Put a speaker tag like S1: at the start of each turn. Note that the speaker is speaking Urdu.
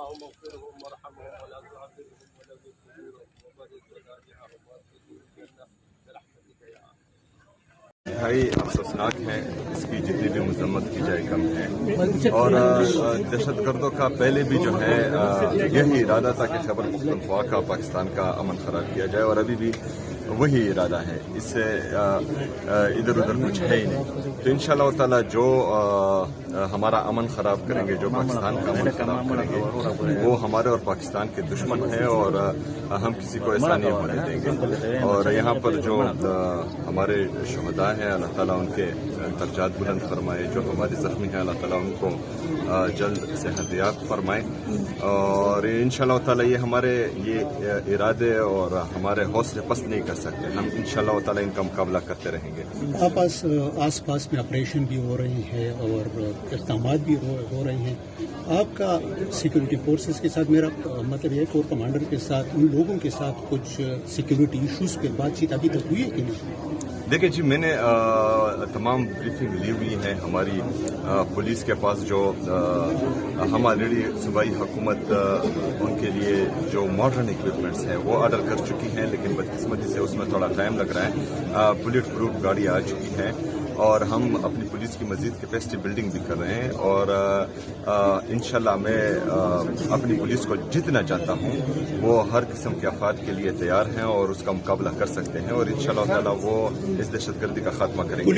S1: اللهم اغفرهم وارحمهم ولا تعذبهم ولا تذلهم وبارك مضاجعهم وادخلهم الجنة برحمتك يا ارحم
S2: انتہائی افسوسناک ہے، اس کی جتنی بھی مذمت کی جائے کم ہے، اور دہشت گردوں کا پہلے بھی جو ہے یہی ارادہ تھا کہ خیبر پختونخوا کا پاکستان کا امن خراب کیا جائے، اور ابھی بھی وہی ارادہ ہے، اس سے ادھر ادھر کچھ ہے ہی نہیں۔ تو انشاءاللہ تعالی جو ہمارا امن خراب کریں گے، جو پاکستان کا امن خراب کریں گے، وہ ہمارے اور پاکستان کے دشمن ہیں، اور ہم کسی کو ایسا نہیں ہونے دیں گے۔ اور یہاں پر جو ہمارے شہداء ہیں، اللہ تعالیٰ ان کے درجات بلند فرمائے، جو ہمارے زخمی ہیں اللہ تعالیٰ ان کو جلد صحت یاب فرمائے، اور انشاءاللہ تعالیٰ یہ ہمارے ارادے اور ہمارے حوصلے پست نہیں کر سکتے، ہم انشاءاللہ تعالیٰ ان کا مقابلہ کرتے رہیں گے۔
S3: آس پاس میں آپریشن بھی ہو رہے ہیں اور اقدامات بھی ہو رہے ہیں، آپ کا سیکورٹی فورسز کے ساتھ، میرا مطلب یہ کور کمانڈر کے ساتھ، ان لوگوں کے ساتھ کچھ سیکورٹی ایشوز پہ بات چیت ابھی تک ہوئی ہے کہ نہیں؟
S2: دیکھیں جی، میں نے تمام بریفنگ لی ہوئی ہے ہماری پولیس کے پاس، جو ہم آلریڈی صوبائی حکومت ان کے لیے جو ماڈرن اکوپمنٹس ہیں وہ آرڈر کر چکی ہیں، لیکن بدقسمتی سے اس میں تھوڑا ٹائم لگ رہا ہے۔ بلٹ پروف گاڑی آ چکی ہے، اور ہم اپنی پولیس کی مزید کیپیسٹی بلڈنگ بھی کر رہے ہیں، اور انشاءاللہ میں اپنی پولیس کو جتنا چاہتا ہوں وہ ہر قسم کے افراد کے لیے تیار ہیں اور اس کا مقابلہ کر سکتے ہیں، اور انشاءاللہ تعالیٰ وہ اس دہشت گردی کا خاتمہ کریں گے۔